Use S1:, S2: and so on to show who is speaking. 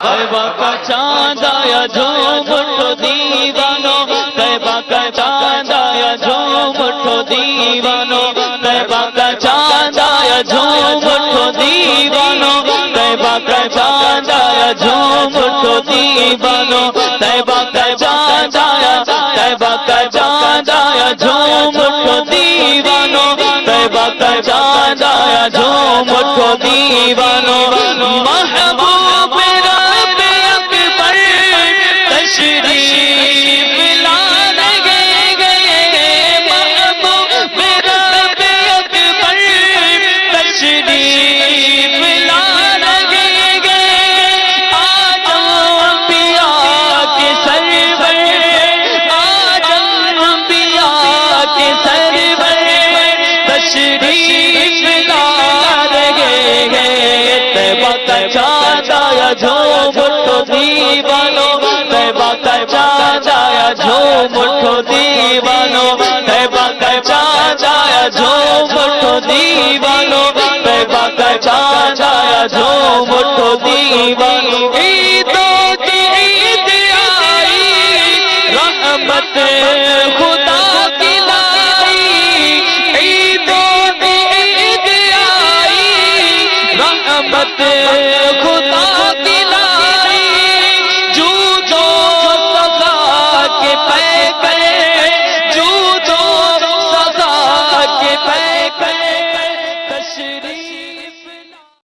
S1: طیبہ کا چاند آیا جھوم اٹھو دیوانوں، طیبہ کا چاند آیا جھوم اٹھو دیوانوں، طیبہ کا چاند آیا جھوم اٹھو دیوانوں، طیبہ کا چاند آیا جھوم اٹھو دیوانوں، طیبہ کا چاند آیا، طیبہ کا چاند آیا جھوم اٹھو دیوانوں، طیبہ کا چاند آیا جھوم اٹھو دیوانوں، محبوب رب اکبر تشریف لانے گئے، محبوب رب اکبر تشریف لانے گئے، آج انبیاء کے سرور، آج انبیاء کے سرور تشریف لانے گئے، طیبہ کا چاند آیا جھوم اٹھو دیوانوں، طیبہ کا چاند آیا جھوم اٹھو دیوانوں، طیبہ کا چاند آیا جھوم اٹھو دیوانوں، طیبہ کا چاند آیا جھوم اٹھو دیوانوں، عید